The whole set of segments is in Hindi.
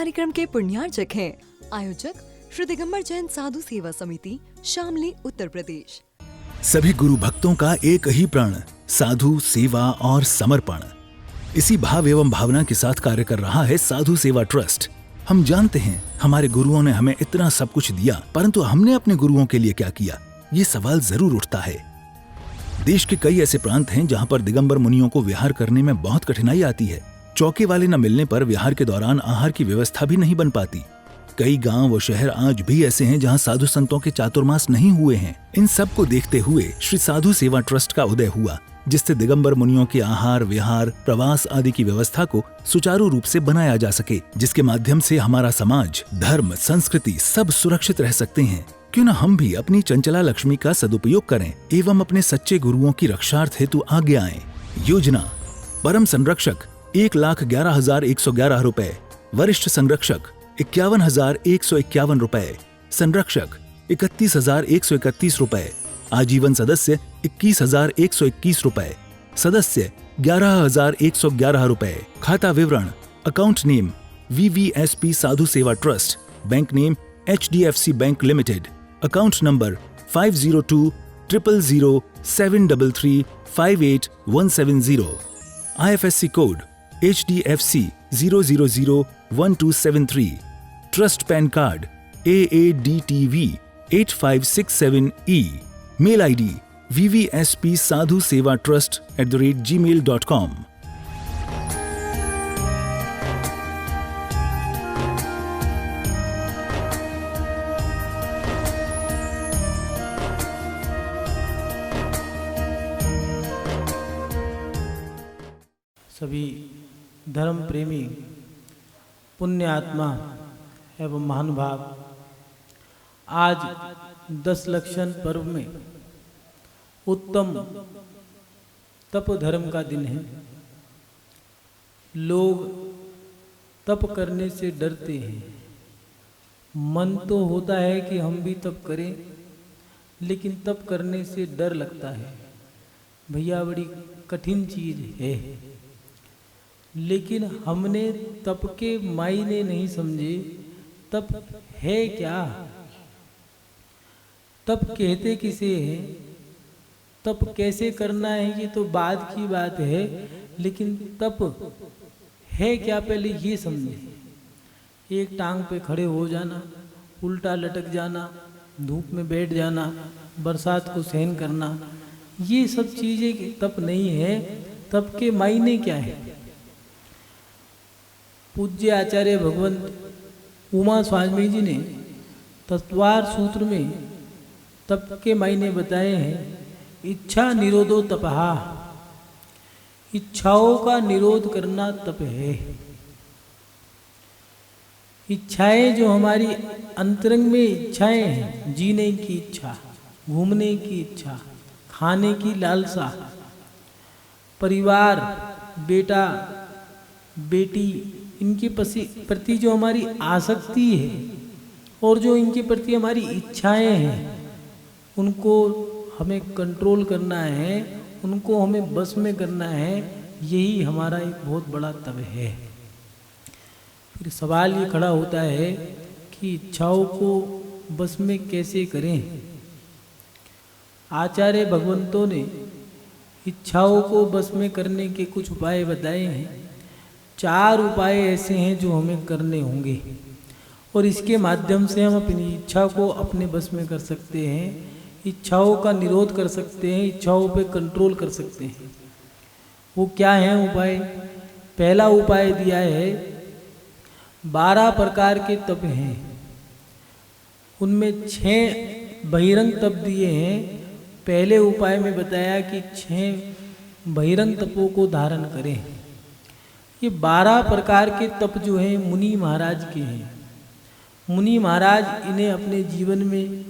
कार्यक्रम के पुण्यार्चक हैं आयोजक श्री दिगंबर जैन साधु सेवा समिति, शामली, उत्तर प्रदेश। सभी गुरु भक्तों का एक ही प्रण, साधु सेवा और समर्पण। इसी भाव एवं भावना के साथ कार्य कर रहा है साधु सेवा ट्रस्ट। हम जानते हैं हमारे गुरुओं ने हमें इतना सब कुछ दिया, परंतु हमने अपने गुरुओं के लिए क्या किया, ये सवाल जरूर उठता है। देश के कई ऐसे प्रांत हैं जहां पर दिगंबर मुनियों को विहार करने में बहुत कठिनाई आती है। चौके वाले न मिलने पर विहार के दौरान आहार की व्यवस्था भी नहीं बन पाती। कई गांव व शहर आज भी ऐसे हैं जहां साधु संतों के चातुर्मास नहीं हुए हैं। इन सब को देखते हुए श्री साधु सेवा ट्रस्ट का उदय हुआ, जिससे दिगंबर मुनियों के आहार, विहार, प्रवास आदि की व्यवस्था को सुचारू रूप से बनाया जा सके, जिसके माध्यम से हमारा समाज, धर्म, संस्कृति सब सुरक्षित रह सकते हैं। क्यों न हम भी अपनी चंचला लक्ष्मी का सदुपयोग करें एवं अपने सच्चे गुरुओं की रक्षार्थ हेतु आगे आएं। योजना: परम संरक्षक 1,11,111 रुपए, वरिष्ठ संरक्षक 51,151 रुपए, संरक्षक 31,131 रुपए, आजीवन सदस्य 21,121 रुपए, सदस्य 11,111 रुपए। खाता विवरण: account name VVSP Sadhu Seva trust, bank name HDFC bank limited, account number 50200073358170, IFSC code HDFC 0001273, trust PAN card AADTV 8567E, mail ID vvspsadhusevatrust@gmail.com। सभी धर्म प्रेमी, पुण्य आत्मा एवं महानुभाव, आज 10 लक्षण पर्व में उत्तम तप धर्म का दिन है। लोग तप करने से डरते हैं। मन तो होता है कि हम भी तप करें, लेकिन तप करने से डर लगता है। भैया बड़ी कठिन चीज है। लेकिन हमने तप के मायने नहीं समझे। तप है क्या? तप कहते किसे हैं? तप कैसे करना है ये तो बाद की बात है, लेकिन तप है क्या पहले ये समझे। एक टांग पे खड़े हो जाना, उल्टा लटक जाना, धूप में बैठ जाना, बरसात को सहन करना, ये सब चीजें तप नहीं है। तप के मायने क्या है? पूज्य आचार्य भगवंत उमा स्वामी जी ने तत्वार सूत्र में तप के मायने बताए हैं। इच्छा निरोधो तपहा, इच्छाओं का निरोध करना तप है। इच्छाएं जो हमारी अंतरंग में इच्छाएं हैं, जीने की इच्छा, घूमने की इच्छा, खाने की लालसा, परिवार, बेटा बेटी, इनके प्रति जो हमारी आसक्ति है और जो इनके प्रति हमारी इच्छाएं हैं, उनको हमें कंट्रोल करना है, उनको हमें बस में करना है। यही हमारा एक बहुत बड़ा तप है। फिर सवाल ये खड़ा होता है कि इच्छाओं को बस में कैसे करें। आचार्य भगवंतों ने इच्छाओं को बस में करने के कुछ उपाय बताए हैं। 4 उपाय ऐसे हैं जो हमें करने होंगे और इसके माध्यम से हम अपनी इच्छा को अपने बस में कर सकते हैं, इच्छाओं का निरोध कर सकते हैं, इच्छाओं पे कंट्रोल कर सकते हैं। वो क्या है उपाय? पहला उपाय दिया है, 12 प्रकार के तप हैं, उनमें 6 बहिरंग तप दिए हैं। पहले उपाय में बताया कि 6 बहिरंग तपों को धारण करें। ये 12 प्रकार के तप जो हैं मुनि महाराज के हैं। मुनि महाराज इन्हें अपने जीवन में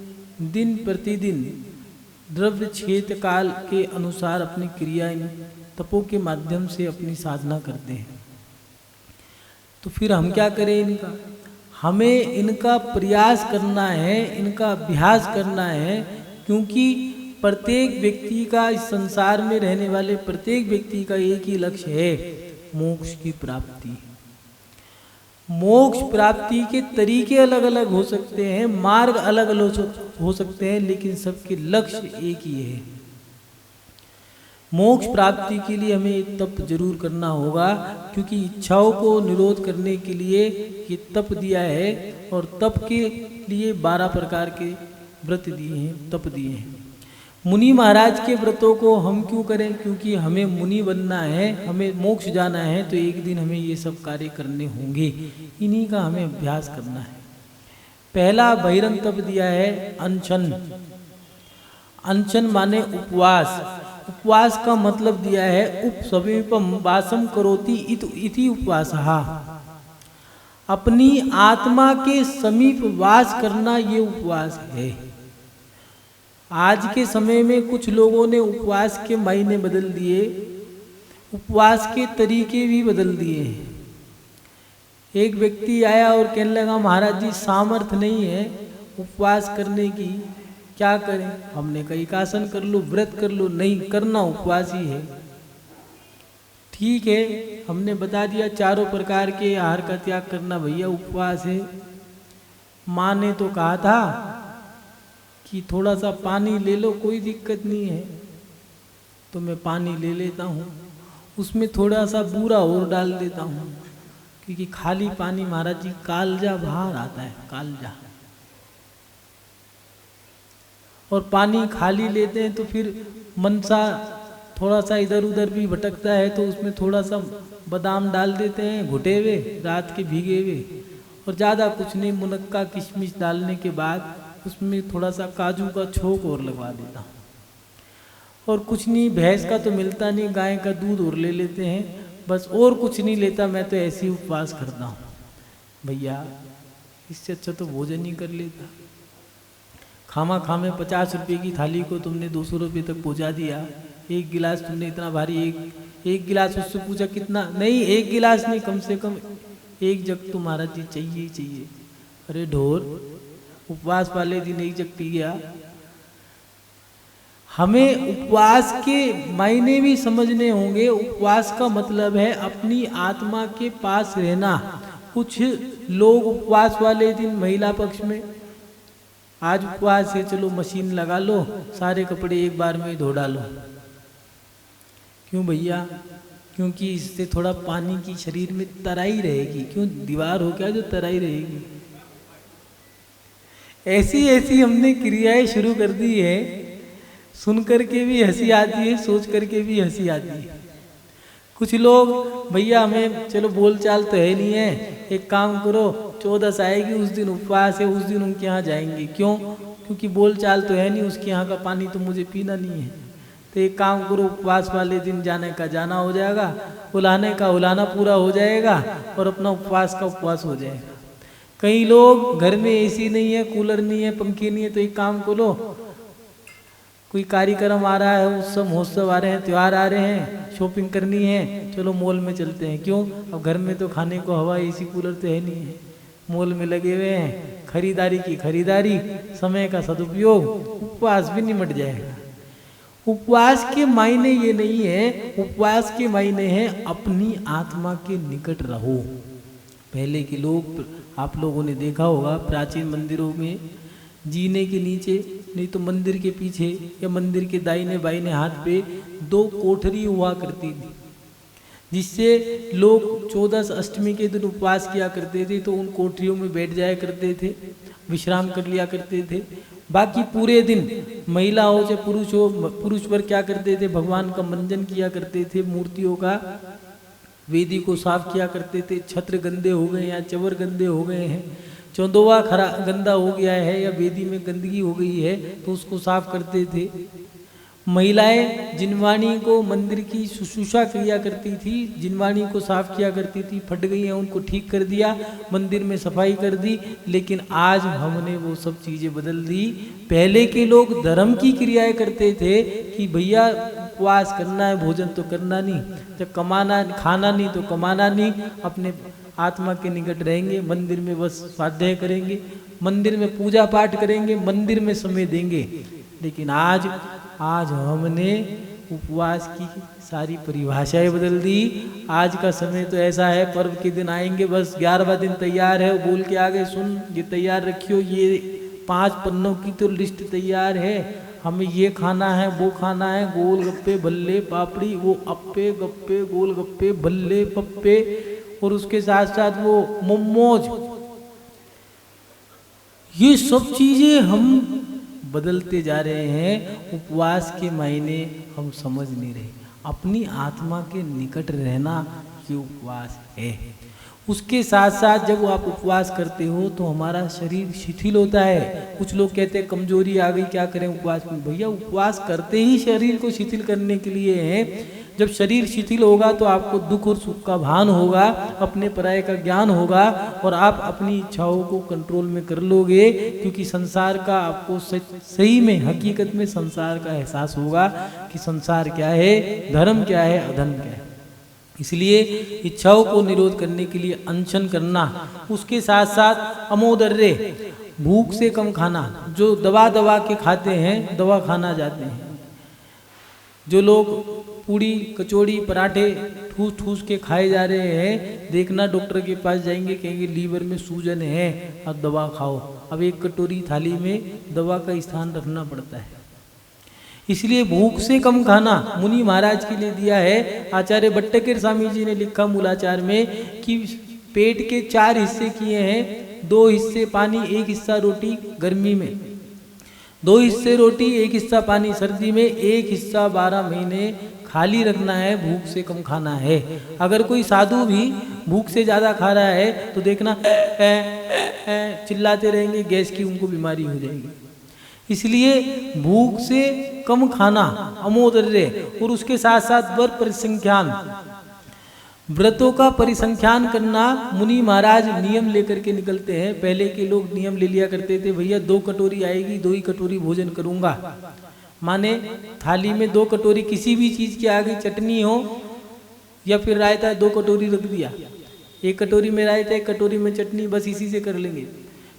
दिन प्रतिदिन द्रव्य क्षेत्र काल के अनुसार अपनी क्रियाएं तपों के माध्यम से अपनी साधना करते हैं। तो फिर हम क्या करें? हमें इनका प्रयास करना है, इनका अभ्यास करना है, क्योंकि प्रत्येक व्यक्ति का, इस संसार में रहने वाले प्रत्येक व्यक्ति का एक ही लक्ष्य है, मोक्ष की प्राप्ति। मोक्ष प्राप्ति के तरीके अलग अलग हो सकते हैं, मार्ग अलग अलग हो सकते हैं, लेकिन सबके लक्ष्य एक ही है। मोक्ष प्राप्ति के लिए हमें तप जरूर करना होगा, क्योंकि इच्छाओं को निरोध करने के लिए ये तप दिया है, और तप के लिए 12 प्रकार के व्रत दिए हैं, तप दिए हैं। मुनि महाराज के व्रतों को हम क्यों करें? क्योंकि हमें मुनि बनना है, हमें मोक्ष जाना है, तो एक दिन हमें ये सब कार्य करने होंगे, इन्हीं का हमें अभ्यास करना है। पहला बहिरंग तप दिया है अनशन। अनशन माने उपवास। उपवास का मतलब दिया है उप समीपम वासम करोति इति उपवासः। अपनी आत्मा के समीप वास करना ये उपवास है। आज के समय में कुछ लोगों ने उपवास के मायने बदल दिए, उपवास के तरीके भी बदल दिए हैं। एक व्यक्ति आया और कहने लगा, महाराज जी सामर्थ्य नहीं है उपवास करने की, क्या करें? हमने कहा एक आसन कर लो, व्रत कर लो। नहीं करना, उपवास ही है। ठीक है, हमने बता दिया 4 प्रकार के आहार का त्याग करना, भैया उपवास है। माँ ने तो कहा था कि थोड़ा सा पानी ले लो, कोई दिक्कत नहीं है, तो मैं पानी ले लेता हूँ, उसमें थोड़ा सा बूरा और डाल देता हूँ, क्योंकि खाली पानी महाराज जी कालजा बाहर आता है, कालजा। और पानी खाली लेते हैं तो फिर मनसा थोड़ा सा इधर उधर भी भटकता है, तो उसमें थोड़ा सा बादाम डाल देते हैं घुटे हुए, रात के भीगे हुए, और ज़्यादा कुछ नहीं, मुनक्का किशमिश डालने के बाद उसमें थोड़ा सा काजू का छोक और लगवा देता हूँ। और कुछ नहीं, भैंस का तो मिलता नहीं, गाय का दूध और ले लेते हैं, बस और कुछ नहीं लेता, मैं तो ऐसे ही उपवास करता हूँ। भैया इससे अच्छा तो भोजन ही कर लेता। खामा खामे 50 रुपये की थाली को तुमने 200 रुपये तक पहुँचा दिया। एक गिलास तुमने इतना भारी, एक गिलास, उससे पूछा कितना? नहीं, एक गिलास नहीं, कम से कम 1 जग तो महाराज जी चाहिए ही चाहिए। अरे ढोर, उपवास वाले दिन 1 जग पी गया। हमें उपवास के मायने भी समझने होंगे। उपवास का मतलब है अपनी आत्मा के पास रहना। कुछ लोग उपवास वाले दिन महिला पक्ष में, आज उपवास है, चलो मशीन लगा लो, सारे कपड़े एक बार में धो डालो। क्यों भैया? क्योंकि इससे थोड़ा पानी की शरीर में तराई रहेगी। क्यों? दीवार हो क्या जो तराई रहेगी। ऐसी ऐसी हमने क्रियाएं शुरू कर दी है, सुन करके भी हंसी आती है, सोच करके भी हंसी आती है। कुछ लोग, भैया हमें चलो बोल चाल तो है नहीं है, एक काम करो 14 आएगी, उस दिन उपवास है, उस दिन उनके यहाँ जाएंगे। क्यों? क्योंकि बोल चाल तो है नहीं, उसके यहाँ का पानी तो मुझे पीना नहीं है। तो एक काम करो, उपवास वाले दिन जाने का जाना हो जाएगा, उलाने का उलाना पूरा हो जाएगा, और अपना उपवास का उपवास हो जाएगा। कई लोग घर में एसी नहीं है, कूलर नहीं है, पंखे नहीं है, तो एक काम करो, कोई कार्यक्रम आ रहा है, उत्सव महोत्सव आ रहे हैं, त्यौहार आ रहे हैं, शॉपिंग करनी है, चलो मॉल में चलते हैं। क्यों? अब घर में तो खाने को हवा, एसी कूलर तो है नहीं है, मॉल में लगे हुए हैं, खरीदारी की खरीदारी, समय का सदुपयोग, उपवास भी निमट जाएगा। उपवास के मायने ये नहीं है, उपवास के मायने हैं अपनी आत्मा के निकट रहो। पहले के लोग, आप लोगों ने देखा होगा, प्राचीन मंदिरों में जीने के नीचे, नहीं तो मंदिर के पीछे या मंदिर के दाहिने बाइने हाथ पे 2 कोठरी हुआ करती थी, जिससे लोग 14 अष्टमी के दिन उपवास किया करते थे, तो उन कोठरियों में बैठ जाया करते थे, विश्राम कर लिया करते थे। बाकी पूरे दिन महिला हो चाहे पुरुष हो, पुरुष पर क्या करते थे, भगवान का मंजन किया करते थे, मूर्तियों का, वेदी को साफ किया करते थे। छत्र गंदे हो गए या चवर गंदे हो गए हैं, चौंदोवा खरा गंदा हो गया है या वेदी में गंदगी हो गई है, तो उसको साफ करते थे। महिलाएं जिनवाणी को मंदिर की शुश्रूषा किया करती थी, जिनवाणी को साफ किया करती थी, फट गई हैं उनको ठीक कर दिया, मंदिर में सफाई कर दी। लेकिन आज हमने वो सब चीज़ें बदल दी। पहले के लोग धर्म की क्रियाएं करते थे कि भैया उपवास करना है, भोजन तो करना नहीं, जब कमाना खाना नहीं तो कमाना नहीं, अपने आत्मा के निकट रहेंगे, मंदिर में बस स्वाध्याय करेंगे, मंदिर में पूजा पाठ करेंगे, मंदिर में समय देंगे। लेकिन आज हमने उपवास की सारी परिभाषाएं बदल दी। आज का समय तो ऐसा है, पर्व के दिन आएंगे, बस 11वां दिन तैयार है, बोल के आगे सुन ये तैयार रखियो, ये 5 पन्नों की तो लिस्ट तैयार है, हमें ये खाना है वो खाना है, गोलगप्पे भल्ले पापड़ी, वो अप्पे गप्पे गोलगप्पे भल्ले पप्पे, और उसके साथ साथ वो मोमोज, ये सब चीजें हम बदलते जा रहे हैं। उपवास के मायने हम समझ नहीं रहे। अपनी आत्मा के निकट रहना ये उपवास है। उसके साथ साथ जब आप उपवास करते हो तो हमारा शरीर शिथिल होता है। कुछ लोग कहते हैं कमजोरी आ गई, क्या करें उपवास में। भैया उपवास करते ही शरीर को शिथिल करने के लिए है। जब शरीर शिथिल होगा तो आपको दुख और सुख का भान होगा, अपने पराये का ज्ञान होगा, और आप अपनी इच्छाओं को कंट्रोल में कर लोगे, क्योंकि संसार का आपको सही में हकीकत में संसार का एहसास होगा कि संसार क्या है, धर्म क्या है, अधर्म क्या है। इसलिए इच्छाओं को निरोध करने के लिए अनशन करना, उसके साथ साथ अमोदर्रे, भूख से कम खाना। जो दबा के खाते हैं, दवा खाना जाते हैं। जो लोग पूड़ी कचौड़ी पराठे ठूस के खाए जा रहे हैं, देखना डॉक्टर के पास जाएंगे, कहेंगे लीवर में सूजन है, अब दवा खाओ। अब एक कटोरी थाली में दवा का स्थान रखना पड़ता है। इसलिए भूख से कम खाना मुनि महाराज के लिए दिया है। आचार्य भट्टकेर स्वामी जी ने लिखा मूलाचार में कि पेट के 4 हिस्से किए हैं, 2 हिस्से पानी, 1 हिस्सा रोटी गर्मी में, 2 हिस्से रोटी, 1 हिस्सा पानी सर्दी में, 1 हिस्सा 12 महीने खाली रखना है, भूख से कम खाना है। अगर कोई साधु भी भूख से ज़्यादा खा रहा है तो देखना चिल्लाते रहेंगे, गैस की उनको बीमारी हो जाएगी। इसलिए भूख से कम खाना अमोदर्य, और उसके साथ साथ व्रत परिसंख्यान, व्रतों का परिसंख्यान करना। मुनि महाराज नियम लेकर के निकलते हैं। पहले के लोग नियम ले लिया करते थे, भैया 2 कटोरी आएगी, 2 ही कटोरी भोजन करूंगा। माने थाली में 2 कटोरी किसी भी चीज की आ गई, चटनी हो या फिर रायता, 2 कटोरी रख दिया, 1 कटोरी में रायता, 1 कटोरी में चटनी, बस इसी से कर लेंगे।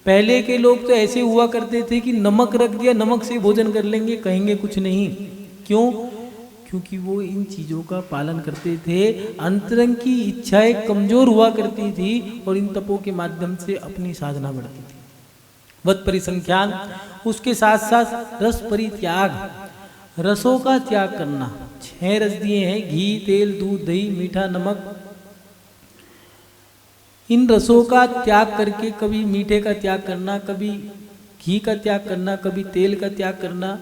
पहले के लोग तो ऐसे हुआ करते थे कि नमक रख दिया, नमक से भोजन कर लेंगे, कहेंगे कुछ नहीं। क्यों? क्योंकि वो इन चीजों का पालन करते थे। अंतरंग की इच्छाएं कमजोर हुआ करती थी और इन तपों के माध्यम से अपनी साधना बढ़ती थी। वत परिसंख्यान, उसके साथ साथ रस परित्याग, रसों का त्याग करना। 6 रस दिए हैं, घी, तेल, दूध, दही, मीठा, नमक। इन रसों का त्याग करके कभी मीठे का त्याग करना, कभी घी का त्याग करना, कभी तेल का त्याग करना।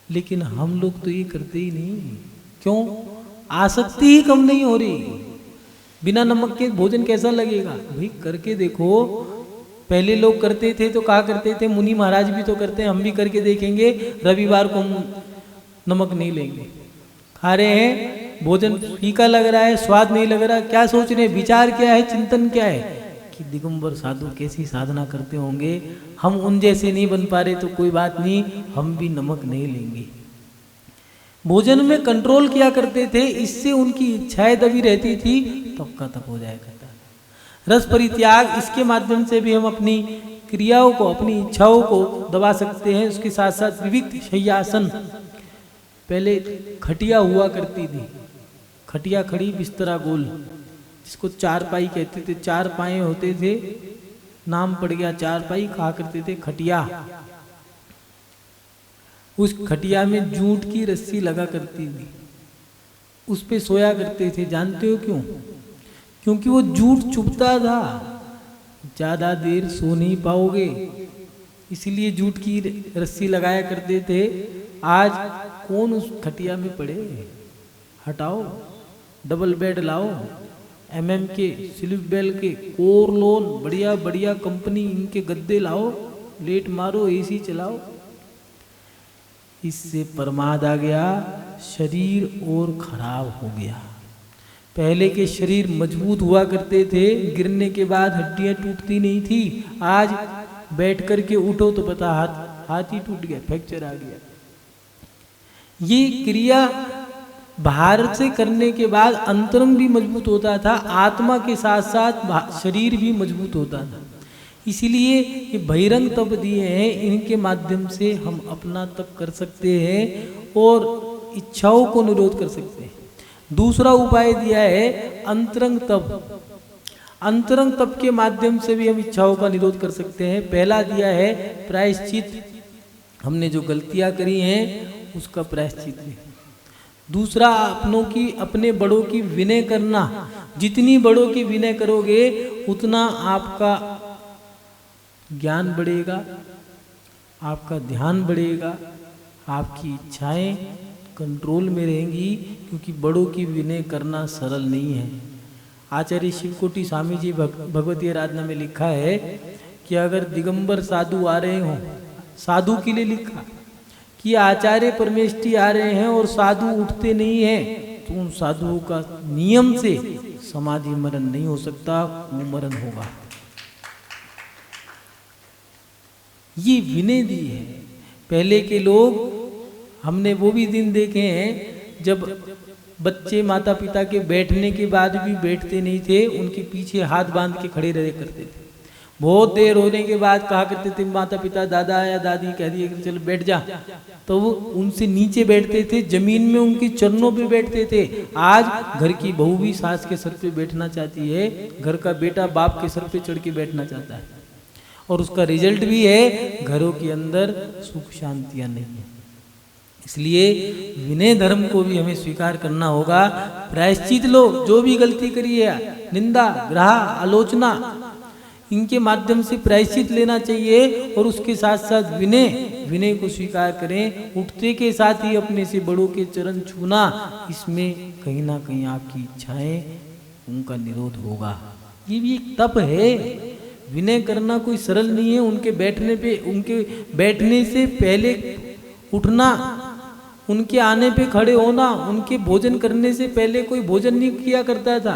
लेकिन हम लोग तो ये करते ही नहीं। क्यों? आसक्ति ही कम नहीं हो रही। बिना नमक के भोजन कैसा लगेगा? भाई करके देखो। पहले लोग करते थे तो कहा करते थे, मुनि महाराज भी तो करते हैं, हम भी करके देखेंगे। रविवार को हम नमक नहीं लेंगे, खा रहे हैं, भोजन फीका लग रहा है, स्वाद नहीं लग रहा, क्या सोच रहे हैं, विचार क्या है, चिंतन क्या है कि दिगंबर साधु कैसी साधना करते होंगे, हम उन जैसे नहीं बन पा रहे तो कोई बात नहीं, हम भी नमक नहीं लेंगे। भोजन में कंट्रोल किया करते थे, इससे उनकी इच्छाएं दबी रहती थी, तब का तब हो जाया करता। रस परित्याग, इसके माध्यम से भी हम अपनी क्रियाओं को, अपनी इच्छाओं को दबा सकते हैं। उसके साथ साथ विविक्त शय्यासन, पहले खटिया हुआ करती थी, खटिया खड़ी बिस्तरा गोल, जिसको 4 पाई कहते थे। 4 पाए होते थे, नाम पड़ गया 4 पाई, कहा करते थे खटिया। उस खटिया में जूट की रस्सी लगा करती थी, उस पे सोया करते थे। जानते हो क्यों? क्योंकि वो जूट चुभता था, ज्यादा देर सो नहीं पाओगे, इसलिए जूट की रस्सी लगाया करते थे। आज कौन उस खटिया में पड़े? हटाओ, डबल बेड लाओ, MM के, स्लिप बेल के, कोरलोन, बढ़िया बढ़िया कंपनी, इनके गद्दे लाओ, लेट मारो, AC चलाओ। इससे प्रमाद आ गया, शरीर और खराब हो गया। पहले के शरीर मजबूत हुआ करते थे, गिरने के बाद हड्डियां टूटती नहीं थी। आज बैठ करके उठो तो पता हाथ ही टूट गया, फ्रैक्चर आ गया। ये क्रिया बाहर से करने के बाद अंतरंग भी मजबूत होता था, आत्मा के साथ साथ शरीर भी मजबूत होता था। इसीलिए ये बहिरंग तप दिए हैं, इनके माध्यम से हम अपना तप कर सकते हैं। और इच्छाओं को निरोध कर सकते हैं। दूसरा उपाय दिया है अंतरंग तप। अंतरंग तप के माध्यम से भी हम इच्छाओं का निरोध कर सकते हैं। पहला दिया है प्रायश्चित, हमने जो गलतियां करी हैं उसका प्रायश्चित है। दूसरा अपने बड़ों की विनय करना। जितनी बड़ों की विनय करोगे उतना आपका ज्ञान बढ़ेगा, आपका ध्यान बढ़ेगा, आपकी इच्छाएं कंट्रोल में रहेंगी, क्योंकि बड़ों की विनय करना सरल नहीं है। आचार्य शिवकोटि स्वामी जी भगवती आराधना में लिखा है कि अगर दिगंबर साधु आ रहे हों, साधु के लिए लिखा कि आचार्य परमेष्ठी आ रहे हैं और साधु उठते नहीं हैं, तो उन साधुओं का नियम से समाधि मरण नहीं हो सकता, वो मरण होगा। ये विनय दी है। पहले के लोग, हमने वो भी दिन देखे हैं जब बच्चे माता पिता के बैठने के बाद भी बैठते नहीं थे, उनके पीछे हाथ बांध के खड़े रहे करते थे। बहुत देर होने के बाद कहा करते थे माता पिता, दादा या दादी कह दिए कि चल बैठ जा, तो वो उनसे नीचे बैठते थे, जमीन में उनके चरणों पे बैठते थे। आज घर की बहू भी सास के सर पे बैठना चाहती है, घर का बेटा बाप के सर पे चढ़ के बैठना चाहता है, और उसका रिजल्ट भी है घरों के अंदर सुख शांतियां नहीं है। इसलिए विनय धर्म को भी हमें स्वीकार करना होगा। प्रायश्चित लो, जो भी गलती करी है, निंदा, ग्रह, आलोचना, इनके माध्यम से प्रायश्चित लेना चाहिए, और उसके साथ साथ विनय को स्वीकार करें। उठते के साथ ही अपने से बड़ों के चरण छूना, इसमें कहीं ना कहीं आपकी इच्छाएं, उनका निरोध होगा। ये भी एक तप है। विनय करना कोई सरल नहीं है। उनके बैठने से पहले उठना, उनके आने पे खड़े होना, उनके भोजन करने से पहले कोई भोजन नहीं किया करता था।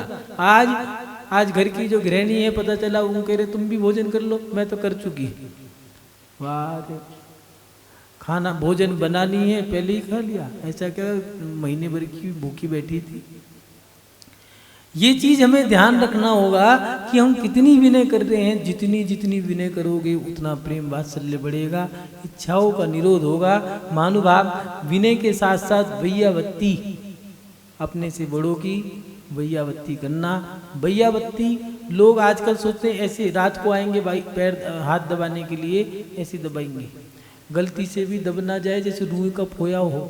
आज घर की जो गृहिणी है, पता चला वो कह रहे तुम भी भोजन कर लो, मैं तो कर चुकी। वाह, खाना भोजन बनानी है पहले ही खा लिया, ऐसा क्या महीने भर की भूखी बैठी थी। ये चीज हमें ध्यान रखना होगा कि हम कितनी विनय कर रहे हैं। जितनी विनय करोगे उतना प्रेम वात्सल्य बढ़ेगा, इच्छाओं का निरोध होगा। महानुभाव, विनय के साथ साथ वैयावत्ती, अपने से बड़ों की वैयावत्ती करना। वैयावत्ती लोग आजकल सोचते हैं ऐसे रात को आएंगे भाई पैर हाथ दबाने के लिए, ऐसे दबाएंगे, गलती से भी दब ना जाए जैसे रूई का फोया हो।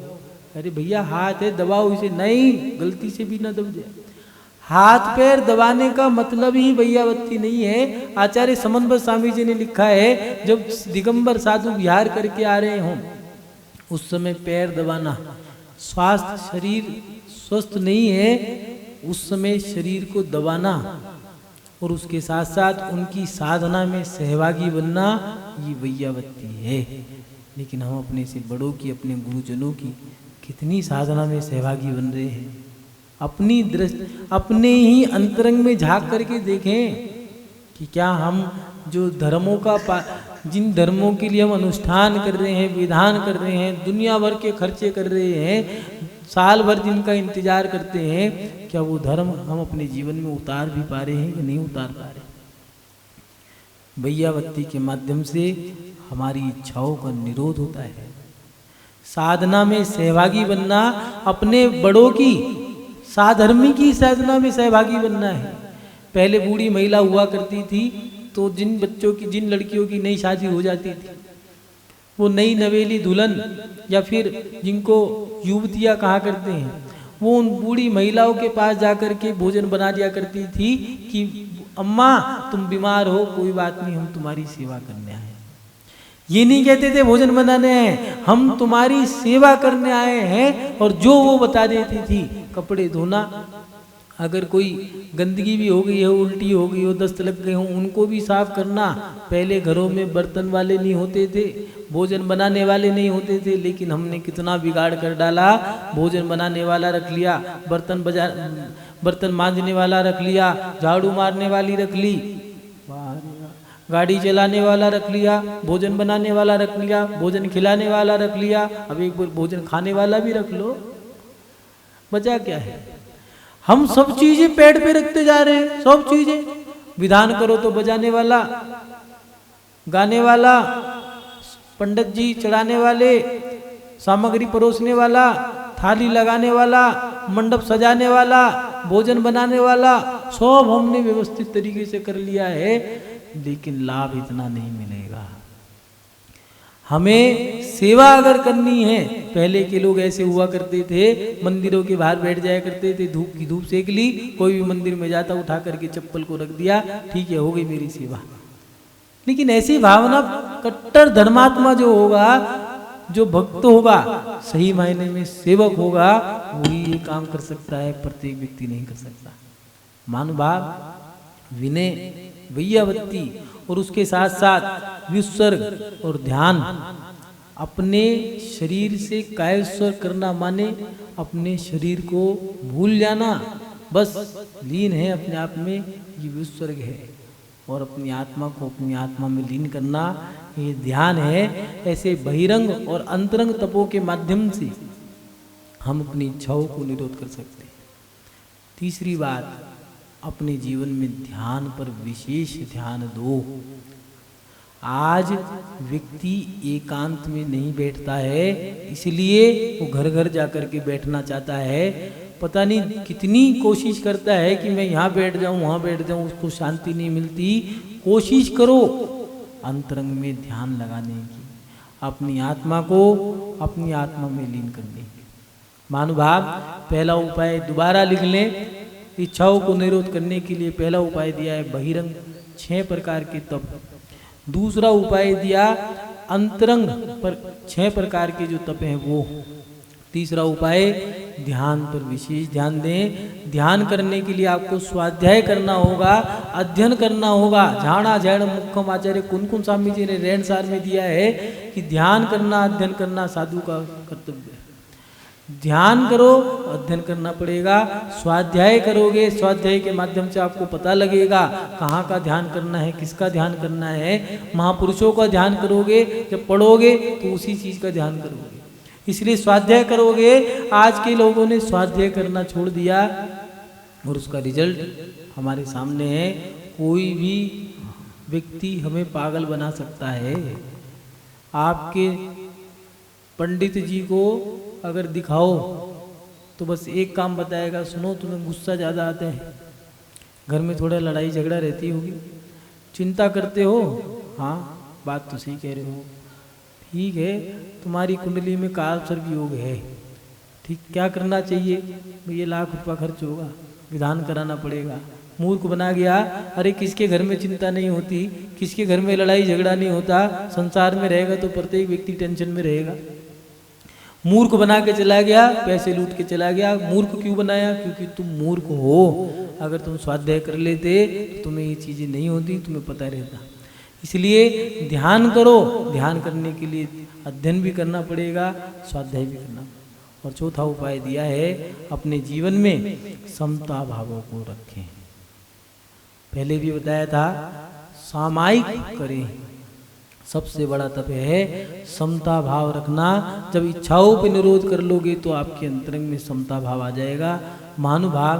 अरे भैया हाथ है, दबाओ इसे, नहीं, गलती से भी ना दब जाए। हाथ पैर दबाने का मतलब ही वैयावत्ती नहीं है। आचार्य समन्वय स्वामी जी ने लिखा है, जब दिगंबर साधु विहार करके आ रहे हों उस समय पैर दबाना, स्वास्थ्य शरीर स्वस्थ नहीं है उस समय शरीर को दबाना, और उसके साथ साथ उनकी साधना में सहभागी बनना, ये वैयावत्ती है। लेकिन हम अपने से बड़ों की, अपने गुरुजनों की कितनी साधना में सहभागी बन रहे हैं। अपनी दृष्टि, अपने ही अंतरंग में झांक करके देखें कि क्या हम जो धर्मों का जिन धर्मों के लिए हम अनुष्ठान कर रहे हैं, विधान कर रहे हैं, दुनिया भर के खर्चे कर रहे हैं, साल भर जिनका इंतजार करते हैं, क्या वो धर्म हम अपने जीवन में उतार भी पा रहे हैं कि नहीं उतार पा रहे। वैयावत्ती के माध्यम से हमारी इच्छाओं का निरोध होता है। साधना में सहभागी बनना, अपने बड़ों की, साधर्मी की साधना में सहभागी बनना है। पहले बूढ़ी महिला हुआ करती थी, तो जिन लड़कियों की नई शादी हो जाती थी, वो नई नवेली दुल्हन या फिर जिनको युवतियाँ कहा करते हैं, वो उन बूढ़ी महिलाओं के पास जाकर के भोजन बना दिया करती थी कि अम्मा तुम बीमार हो, कोई बात नहीं, हम तुम्हारी सेवा करने आए। ये नहीं कहते थे भोजन बनाने आए, हम तुम्हारी सेवा करने आए हैं। और जो वो बता देती थी, कपड़े धोना, अगर कोई गंदगी भी हो गई हो, उल्टी हो गई हो, दस्त लग गए हो, उनको भी साफ करना। पहले घरों में बर्तन वाले नहीं होते थे, भोजन बनाने वाले नहीं होते थे, लेकिन हमने कितना बिगाड़ कर डाला। भोजन बनाने वाला रख लिया, बर्तन मांजने वाला रख लिया, झाड़ू मारने वाली रख ली, गाड़ी चलाने वाला रख लिया, भोजन बनाने वाला रख लिया, भोजन खिलाने वाला रख लिया, अब एक बार भोजन खाने वाला भी रख लो। बचा क्या है? हम सब चीजें पेड़ पे रखते जा रहे हैं, सब चीजें। विधान करो तो बजाने वाला, गाने वाला, पंडित जी चढ़ाने वाले, सामग्री परोसने वाला, थाली लगाने वाला, मंडप सजाने वाला, भोजन बनाने वाला, सब हमने व्यवस्थित तरीके से कर लिया है, लेकिन लाभ इतना नहीं मिलेगा। हमें सेवा अगर करनी है, पहले के लोग ऐसे हुआ करते थे, मंदिरों के बाहर बैठ जाया करते थे, धूप की धूप सेक ली, कोई भी मंदिर में जाता उठा करके चप्पल को रख दिया, ठीक है हो गई मेरी सेवा। लेकिन ऐसी भावना, कट्टर धर्मात्मा जो होगा, जो भक्त होगा, सही मायने में सेवक होगा, वही ये काम कर सकता है, प्रत्येक व्यक्ति नहीं कर सकता। मानुभाव, विनय, वैयावत्ती और उसके साथ साथ विसर्ग और ध्यान, अपने शरीर से कायस्वर करना माने अपने शरीर को भूल जाना, बस लीन है अपने आप में, ये विसर्ग है। और अपनी आत्मा को अपनी आत्मा में लीन करना, ये ध्यान है। ऐसे बहिरंग और अंतरंग तपों के माध्यम से हम अपनी इच्छाओं को निरोध कर सकते हैं। तीसरी बात, अपने जीवन में ध्यान पर विशेष ध्यान दो। आज व्यक्ति एकांत में नहीं बैठता है, इसलिए वो घर घर जाकर के बैठना चाहता है। पता नहीं कितनी कोशिश करता है कि मैं यहाँ बैठ जाऊँ, वहाँ बैठ जाऊँ, उसको शांति नहीं मिलती। कोशिश करो अंतरंग में ध्यान लगाने की, अपनी आत्मा को अपनी आत्मा में लीन करने की। महानुभाव, पहला उपाय दोबारा लिख लें। इच्छाओं को निरोध करने के लिए पहला उपाय दिया है बहिरंग 6 प्रकार के तप। दूसरा उपाय दिया अंतरंग पर 6 प्रकार के जो तप हैं वो। तीसरा उपाय ध्यान पर विशेष ध्यान दें। ध्यान करने के लिए आपको स्वाध्याय करना होगा, अध्ययन करना होगा। झाणा झैण मुख्यम आचार्य कुनकुन स्वामी जी ने रहन सार में दिया है कि ध्यान करना, अध्ययन करना साधु का कर्तव्य है। ध्यान करो, अध्ययन करना पड़ेगा। स्वाध्याय करोगे, स्वाध्याय के माध्यम से आपको पता लगेगा कहाँ का ध्यान करना है, किसका ध्यान करना है। महापुरुषों का ध्यान करोगे, जब पढ़ोगे तो उसी चीज का ध्यान करोगे, इसलिए स्वाध्याय करोगे। आज के लोगों ने स्वाध्याय करना छोड़ दिया और उसका रिजल्ट हमारे सामने है। कोई भी व्यक्ति हमें पागल बना सकता है। आपके पंडित जी को अगर दिखाओ तो बस एक काम बताएगा, सुनो तुम्हें गुस्सा ज़्यादा आता है, घर में थोड़ा लड़ाई झगड़ा रहती होगी, चिंता करते हो, हाँ बात तो सही कह रहे हो, ठीक है तुम्हारी कुंडली में काल सर्प योग है, ठीक क्या करना चाहिए, ये लाख रुपया खर्च होगा, विधान कराना पड़ेगा। मूर्ख बना गया। अरे किसके घर में चिंता नहीं होती, किसके घर में लड़ाई झगड़ा नहीं होता। संसार में रहेगा तो प्रत्येक व्यक्ति टेंशन में रहेगा। मूर्ख बना के चला गया, पैसे लूट के चला गया। मूर्ख क्यों बनाया? क्योंकि तुम मूर्ख हो। अगर तुम स्वाध्याय कर लेते तो तुम्हें ये चीज़ें नहीं होती, तुम्हें पता रहता। इसलिए ध्यान करो। ध्यान करने के लिए अध्ययन भी करना पड़ेगा, स्वाध्याय भी करना। और चौथा उपाय दिया है, अपने जीवन में समता भावों को रखें। पहले भी बताया था, सामायिक करें। सबसे बड़ा तप है समता भाव रखना। जब इच्छाओं पे निरोध कर लोगे तो आपके अंतरंग में समता भाव आ जाएगा। महानुभाव,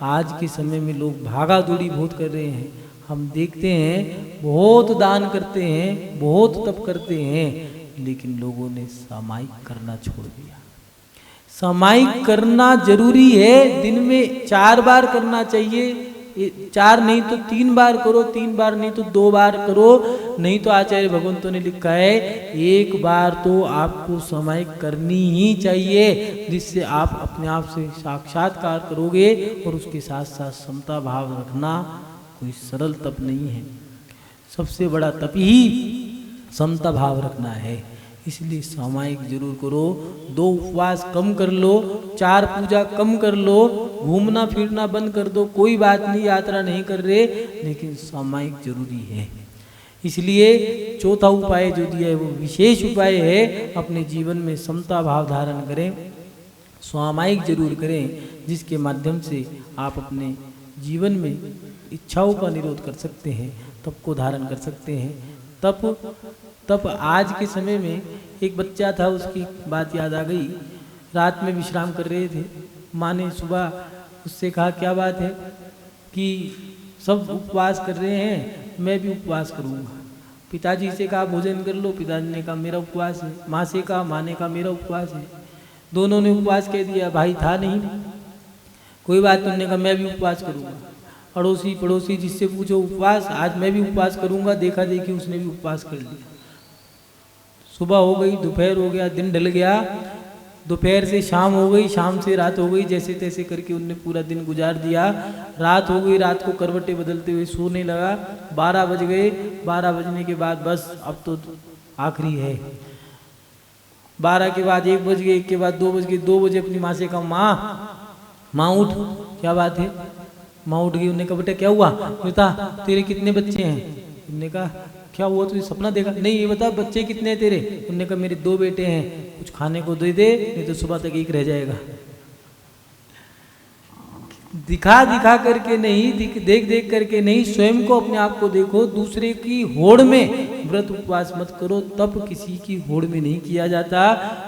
आज के समय में लोग भागा दौड़ी बहुत कर रहे हैं। हम देखते हैं बहुत दान करते हैं, बहुत तप करते हैं, लेकिन लोगों ने सामायिक करना छोड़ दिया। सामायिक करना जरूरी है, दिन में 4 बार करना चाहिए। 4 नहीं तो 3 बार करो, 3 बार नहीं तो 2 बार करो। नहीं तो आचार्य भगवंतों ने लिखा है 1 बार तो आपको सामायिक करनी ही चाहिए, जिससे आप अपने आप से साक्षात्कार करोगे। और उसके साथ साथ समता भाव रखना कोई सरल तप नहीं है। सबसे बड़ा तप ही समता भाव रखना है। इसलिए सामायिक जरूर करो। 2 उपवास कम कर लो, 4 पूजा कम कर लो, घूमना फिरना बंद कर दो, कोई बात नहीं, यात्रा नहीं कर रहे, लेकिन सामायिक जरूरी है। इसलिए चौथा उपाय जो दिया है वो विशेष उपाय है। अपने जीवन में समता भाव धारण करें, सामायिक जरूर करें, जिसके माध्यम से आप अपने जीवन में इच्छाओं का निरोध कर सकते हैं, तप को धारण कर सकते हैं। तप आज के समय में एक बच्चा था, उसकी बात याद आ गई। रात में विश्राम कर रहे थे, माँ ने सुबह उससे कहा क्या बात है कि सब उपवास कर रहे हैं, मैं भी उपवास करूँगा। पिताजी से कहा भोजन कर लो, पिताजी ने कहा मेरा उपवास है। माँ से कहा, माँ ने कहा मेरा उपवास है। दोनों ने उपवास कह दिया, भाई था नहीं, कोई बात नहीं। उन्होंने कहा मैं भी उपवास करूँगा। अड़ोसी पड़ोसी जिससे पूछो उपवास, आज मैं भी उपवास करूँगा। देखा देखी उसने भी उपवास कर लिया। सुबह हो गई, दोपहर हो गया, दिन ढल गया, दोपहर से शाम हो गई, शाम से रात हो गई, जैसे तैसे करके उनने पूरा दिन गुजार दिया। रात हो गई, रात को करवटें बदलते हुए सोने लगा। 12 बज गए। 12 बजने के बाद बस अब तो आखिरी है। 12 के बाद 1 बज गए, 1 के बाद 2 बज गए। 2 बजे अपनी माँ से कहा, माँ उठ, क्या बात है? माँ उठ गई। उन्होंने कहा बेटा क्या हुआ? बेटा तेरे कितने बच्चे हैं? उन्होंने कहा क्या हुआ, तुझे सपना देखा? नहीं, ये बता बच्चे कितने हैं तेरे? उन्होंने कहा मेरे 2 बेटे हैं, कुछ खाने को दे दे, नहीं तो सुबह तक एक रह जाएगा। दिखा दिखा करके नहीं, देख देख करके नहीं, स्वयं को अपने आप को देखो। दूसरे की होड़ में व्रत उपवास मत करो। तप किसी की होड़ में नहीं किया जाता।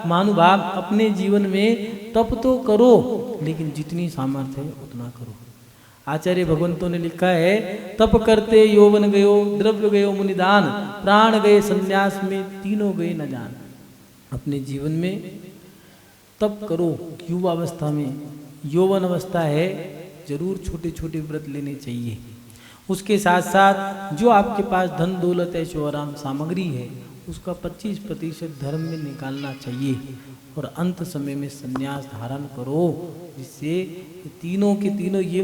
महानुभाव, अपने जीवन में तप तो करो, लेकिन जितनी सामर्थ्य है उतना करो। आचार्य भगवंतों ने लिखा है, तप करते यौवन गयो, द्रव्य गयो मुनिदान, प्राण गए संन्यास में, तीनों गए न जान। अपने जीवन में तप करो। युवा अवस्था में, यौवन अवस्था है, जरूर छोटे छोटे व्रत लेने चाहिए। उसके साथ साथ जो आपके पास धन दौलत ऐशो आराम सामग्री है, उसका 25% धर्म में निकालना चाहिए। और अंत समय में संन्यास धारण करो, जिससे तीनों के तीनों, ये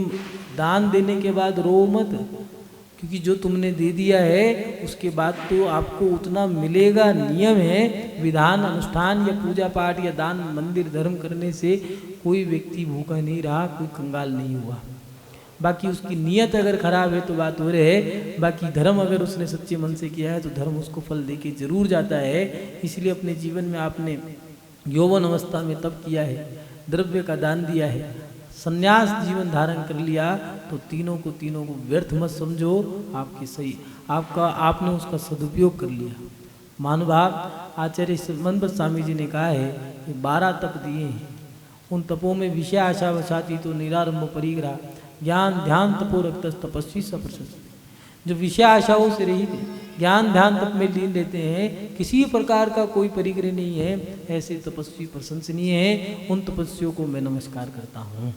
दान देने के बाद रो मत, क्योंकि जो तुमने दे दिया है उसके बाद तो आपको उतना मिलेगा। नियम है, विधान अनुष्ठान या पूजा पाठ या दान मंदिर धर्म करने से कोई व्यक्ति भूखा नहीं रहा, कोई कंगाल नहीं हुआ। बाकी उसकी नीयत अगर खराब है तो बात हो रही है। बाकी धर्म अगर उसने सच्चे मन से किया है तो धर्म उसको फल देके जरूर जाता है। इसलिए अपने जीवन में आपने यौवन अवस्था में तप किया है, द्रव्य का दान दिया है, संन्यास जीवन धारण कर लिया, तो तीनों को व्यर्थ मत समझो। आपकी सही आपने उसका सदुपयोग कर लिया। महानुभाव, आचार्य मंदपत स्वामी जी ने कहा है कि 12 तप दिए हैं। उन तपों में विषय आशा वसाती तो निरारंभ परिग्रह, ज्ञान ध्यान तपो रक्त तपस्वी सप्रशस्त। जो विषय आशाओं से रहित ज्ञान ध्यान तप में लीन रहते हैं, किसी प्रकार का कोई परिग्रह नहीं है, ऐसे तपस्वी प्रशंसनीय है। उन तपस्वियों को मैं नमस्कार करता हूँ।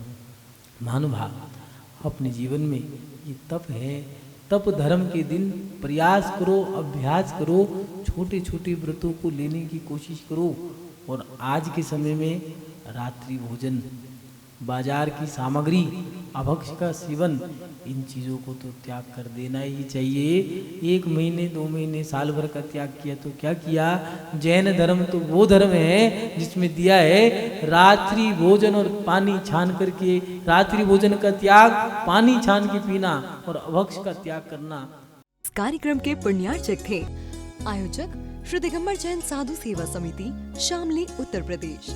महानुभाव, अपने जीवन में ये तप है। तप धर्म के दिन प्रयास करो, अभ्यास करो, छोटे छोटे व्रतों को लेने की कोशिश करो। और आज के समय में रात्रि भोजन, बाजार की सामग्री, अभक्ष का सेवन, इन चीज़ों को तो त्याग कर देना ही चाहिए। 1 महीने 2 महीने साल भर का त्याग किया तो क्या किया। जैन धर्म तो वो धर्म है जिसमें दिया है रात्रि भोजन और पानी छान करके, रात्रि भोजन का त्याग, पानी छान के पीना और अभक्ष का त्याग करना। इस कार्यक्रम के पुण्यार्चक थे आयोजक श्री दिगंबर जैन साधु सेवा समिति, शामली, उत्तर प्रदेश।